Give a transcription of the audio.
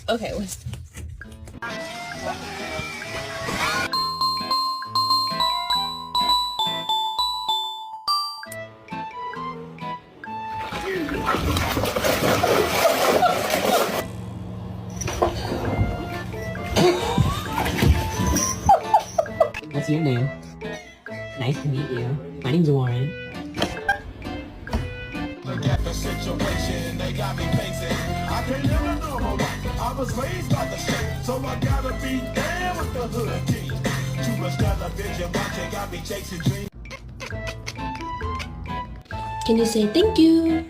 Okay, what's What's your name? Nice to meet you. My name's Warren. Look at the situation, they got me pacing. I can't live a normal life. I was raised by the shit, so I gotta be down with the hood team. Too much television watching got me chasing dreams. Can you say thank you?